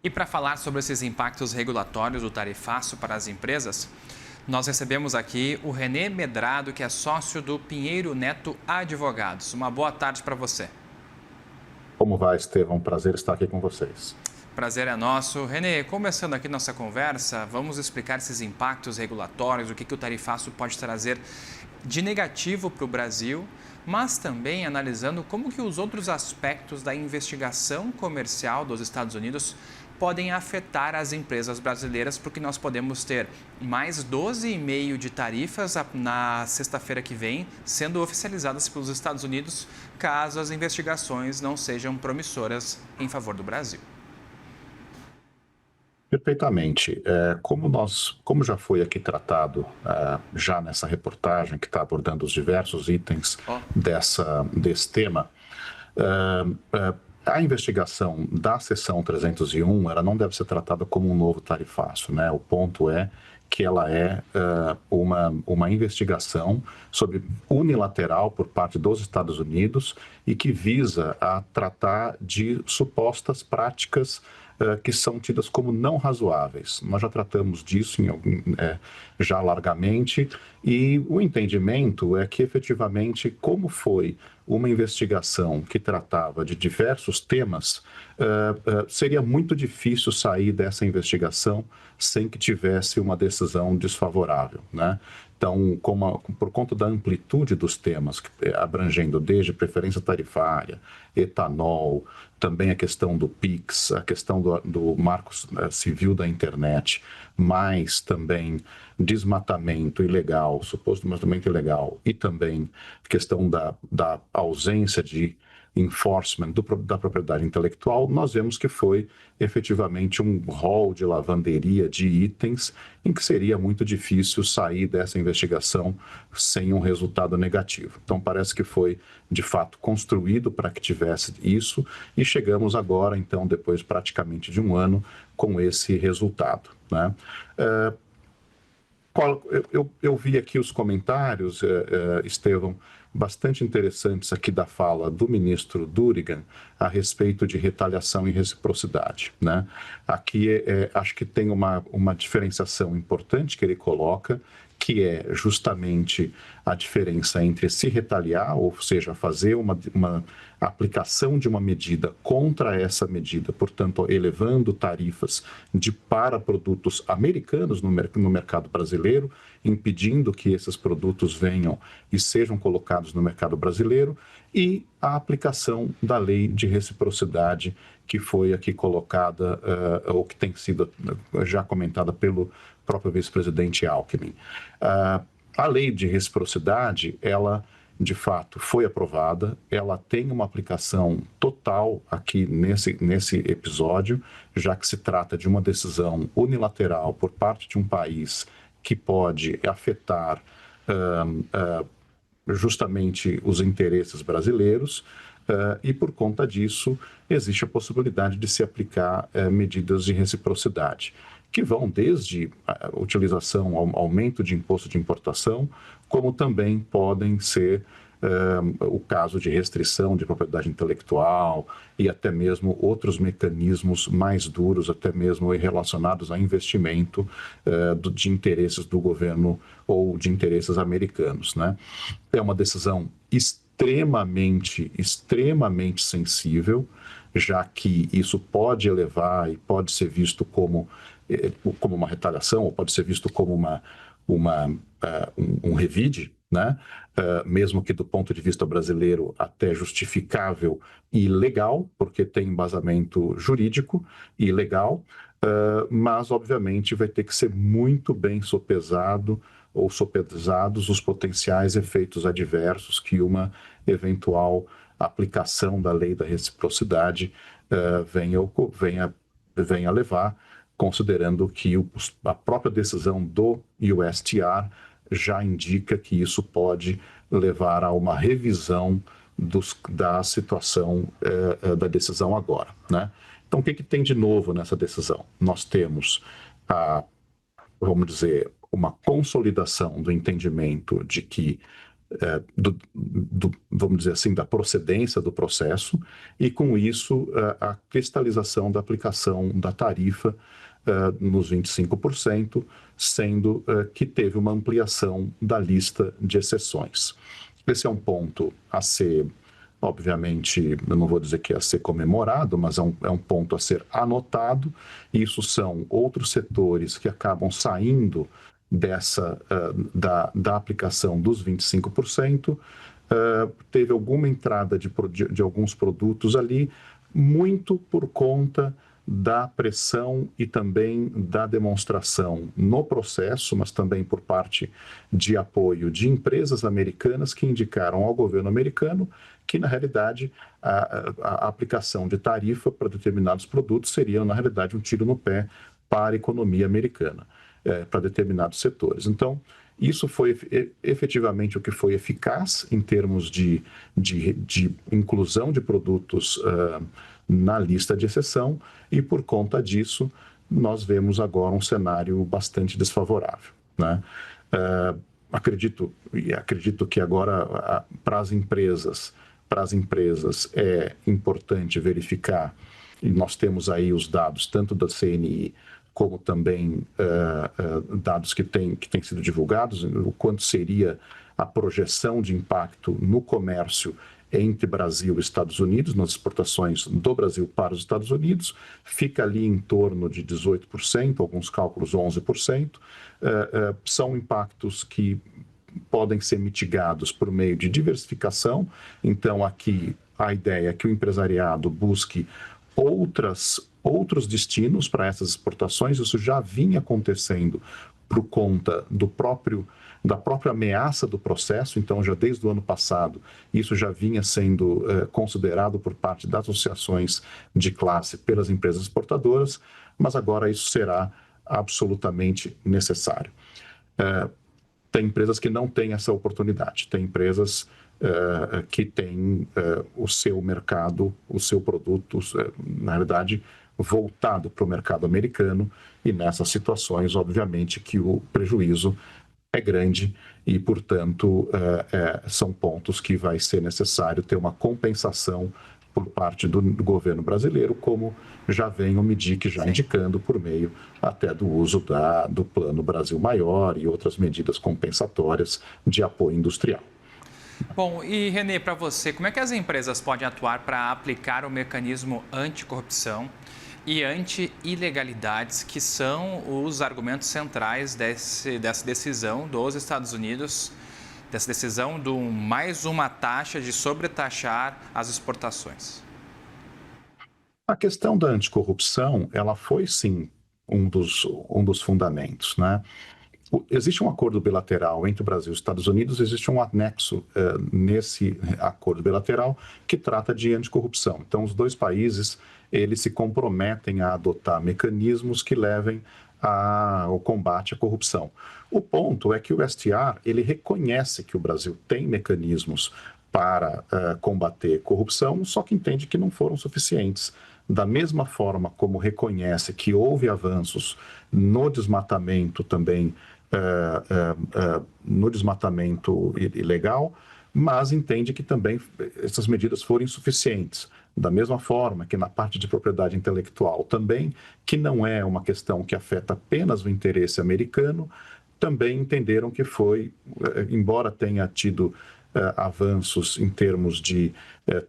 E para falar sobre esses impactos regulatórios do tarifaço para as empresas, nós recebemos aqui o René Medrado, que é sócio do Pinheiro Neto Advogados. Uma boa tarde para você. Como vai, Estevão? Prazer estar aqui com vocês. Prazer é nosso. René, começando aqui nossa conversa, vamos explicar esses impactos regulatórios, o que o tarifaço pode trazer de negativo para o Brasil, mas também analisando como que os outros aspectos da investigação comercial dos Estados Unidos podem afetar as empresas brasileiras, porque nós podemos ter mais 12,5 de tarifas na sexta-feira que vem, sendo oficializadas pelos Estados Unidos, caso as investigações não sejam promissoras em favor do Brasil. Perfeitamente. Como já foi aqui tratado, já nessa reportagem que está abordando os diversos itens desse tema, a investigação da seção 301, ela não deve ser tratada como um novo tarifaço, né? O ponto é que ela é uma investigação unilateral por parte dos Estados Unidos e que visa a tratar de supostas práticas que são tidas como não razoáveis. Nós já tratamos disso já largamente, e o entendimento é que, efetivamente, como foi uma investigação que tratava de diversos temas, seria muito difícil sair dessa investigação sem que tivesse uma decisão desfavorável, né? Então, por conta da amplitude dos temas, abrangendo desde preferência tarifária, etanol, também a questão do PIX, a questão do marco civil da internet, mais também desmatamento ilegal, suposto desmatamento ilegal, e também a questão da ausência de enforcement da propriedade intelectual, nós vemos que foi efetivamente um rol de lavanderia de itens em que seria muito difícil sair dessa investigação sem um resultado negativo. Então, parece que foi, de fato, construído para que tivesse isso, e chegamos agora, então, depois praticamente de um ano, com esse resultado, né? Eu vi aqui os comentários, Estevão, bastante interessantes aqui da fala do ministro Durigan a respeito de retaliação e reciprocidade, né? Aqui acho que tem uma diferenciação importante que ele coloca, que é justamente a diferença entre se retaliar, ou seja, fazer uma aplicação de uma medida contra essa medida, portanto, elevando tarifas para produtos americanos no mercado brasileiro, impedindo que esses produtos venham e sejam colocados no mercado brasileiro, e a aplicação da lei de reciprocidade, que foi aqui colocada, ou que tem sido já comentada pelo próprio vice-presidente Alckmin. A lei de reciprocidade, ela, de fato, foi aprovada, ela tem uma aplicação total aqui nesse episódio, já que se trata de uma decisão unilateral por parte de um país que pode afetar justamente os interesses brasileiros, e por conta disso existe a possibilidade de se aplicar medidas de reciprocidade, que vão desde a utilização, aumento de imposto de importação, como também podem ser o caso de restrição de propriedade intelectual e até mesmo outros mecanismos mais duros, até mesmo relacionados a investimento de interesses do governo ou de interesses americanos, né? É uma decisão extremamente sensível, já que isso pode elevar e pode ser visto como uma retaliação, ou pode ser visto como um revide, né? Mesmo que do ponto de vista brasileiro até justificável e legal, porque tem embasamento jurídico e legal, mas obviamente vai ter que ser muito bem sopesado ou sopesados os potenciais efeitos adversos que uma eventual aplicação da lei da reciprocidade venha levar, considerando que a própria decisão do USTR já indica que isso pode levar a uma revisão da situação da decisão agora, né? Então, o que tem de novo nessa decisão? Nós temos, vamos dizer, uma consolidação do entendimento de que vamos dizer assim, da procedência do processo e, com isso, a cristalização da aplicação da tarifa nos 25%, sendo que teve uma ampliação da lista de exceções. Esse é um ponto a ser, obviamente, eu não vou dizer que é a ser comemorado, mas é um ponto a ser anotado. Isso são outros setores que acabam saindo da aplicação dos 25%. Teve alguma entrada de alguns produtos ali, muito por conta da pressão e também da demonstração no processo, mas também por parte de apoio de empresas americanas que indicaram ao governo americano que, na realidade, a aplicação de tarifa para determinados produtos seria, na realidade, um tiro no pé para a economia americana, para determinados setores. Então, isso foi efetivamente o que foi eficaz em termos de inclusão de produtos na lista de exceção, e por conta disso nós vemos agora um cenário bastante desfavorável, né? Acredito que agora para as empresas é importante verificar, e nós temos aí os dados tanto da CNI como também dados que têm sido divulgados, o quanto seria a projeção de impacto no comércio entre Brasil e Estados Unidos, nas exportações do Brasil para os Estados Unidos, fica ali em torno de 18%, alguns cálculos 11%. São impactos que podem ser mitigados por meio de diversificação. Então, aqui a ideia é que o empresariado busque outros destinos para essas exportações. Isso já vinha acontecendo por conta da própria ameaça do processo. Então, já desde o ano passado, isso já vinha sendo considerado por parte das associações de classe pelas empresas exportadoras, mas agora isso será absolutamente necessário. Tem empresas que não têm essa oportunidade, tem empresas que têm o seu mercado, o seu produto, na realidade, voltado para o mercado americano, e nessas situações, obviamente, que o prejuízo é grande e, portanto, são pontos que vai ser necessário ter uma compensação por parte do governo brasileiro, como já vem o MIDIC já indicando por meio até do uso do Plano Brasil Maior e outras medidas compensatórias de apoio industrial. Bom, e Renê, para você, como é que as empresas podem atuar para aplicar o mecanismo anticorrupção e anti-ilegalidades, que são os argumentos centrais dessa decisão dos Estados Unidos, dessa decisão de mais uma taxa de sobretaxar as exportações? A questão da anticorrupção, ela foi sim um dos fundamentos, né? Existe um acordo bilateral entre o Brasil e os Estados Unidos, existe um anexo nesse acordo bilateral que trata de anticorrupção. Então, os dois países, eles se comprometem a adotar mecanismos que levem ao combate à corrupção. O ponto é que o STR, ele reconhece que o Brasil tem mecanismos para combater corrupção, só que entende que não foram suficientes. Da mesma forma como reconhece que houve avanços no desmatamento também, no desmatamento ilegal, mas entende que também essas medidas foram insuficientes. Da mesma forma que na parte de propriedade intelectual também, que não é uma questão que afeta apenas o interesse americano, também entenderam que foi, embora tenha tido avanços em termos de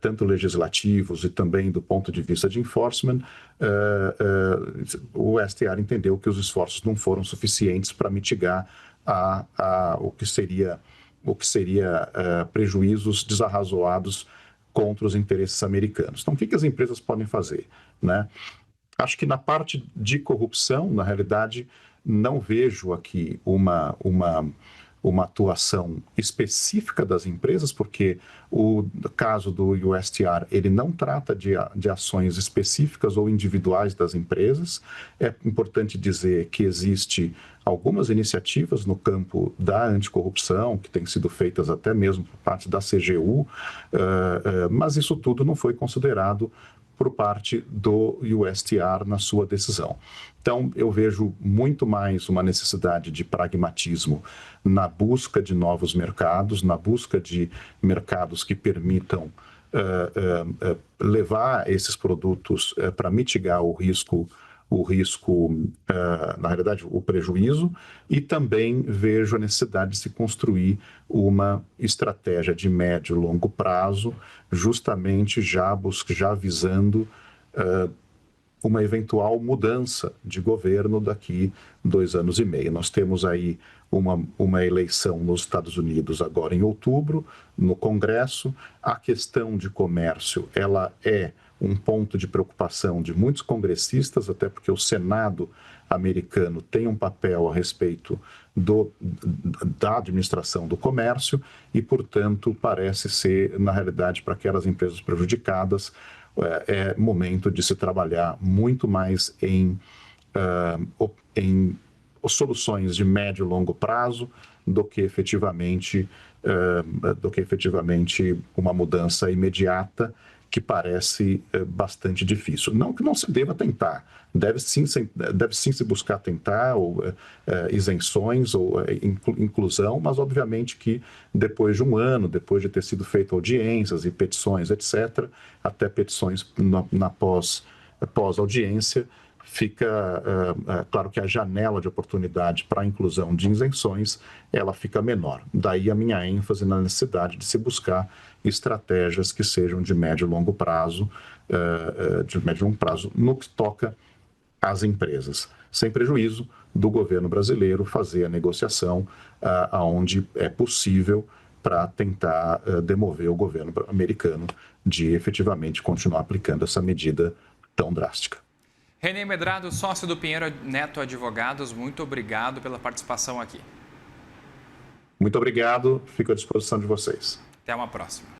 tanto legislativos e também do ponto de vista de enforcement, o STR entendeu que os esforços não foram suficientes para mitigar o que seria prejuízos desarrazoados contra os interesses americanos. Então, o que as empresas podem fazer, né? Acho que na parte de corrupção, na realidade, não vejo aqui uma atuação específica das empresas, porque o caso do USTR, ele não trata de ações específicas ou individuais das empresas. É importante dizer que existe algumas iniciativas no campo da anticorrupção, que têm sido feitas até mesmo por parte da CGU, mas isso tudo não foi considerado por parte do USTR na sua decisão. Então, eu vejo muito mais uma necessidade de pragmatismo na busca de novos mercados, na busca de mercados que permitam levar esses produtos para mitigar o risco, na realidade, o prejuízo, e também vejo a necessidade de se construir uma estratégia de médio e longo prazo, justamente já visando uma eventual mudança de governo daqui 2 anos e meio. Nós temos aí uma eleição nos Estados Unidos agora em outubro, no Congresso. A questão de comércio, ela é um ponto de preocupação de muitos congressistas, até porque o Senado americano tem um papel a respeito da administração do comércio e, portanto, parece ser, na realidade, para aquelas empresas prejudicadas, é momento de se trabalhar muito mais em soluções de médio e longo prazo do que efetivamente uma mudança imediata que parece bastante difícil. Não que não se deva tentar, deve sim se buscar tentar isenções ou inclusão, mas obviamente que depois de um ano, depois de ter sido feito audiências e petições, etc., até petições na pós-audiência, fica claro que a janela de oportunidade para a inclusão de isenções, ela fica menor. Daí a minha ênfase na necessidade de se buscar estratégias que sejam de médio e longo prazo, no que toca às empresas, sem prejuízo do governo brasileiro fazer a negociação aonde é possível para tentar demover o governo americano de efetivamente continuar aplicando essa medida tão drástica. René Medrado, sócio do Pinheiro Neto Advogados, muito obrigado pela participação aqui. Muito obrigado, fico à disposição de vocês. Até uma próxima.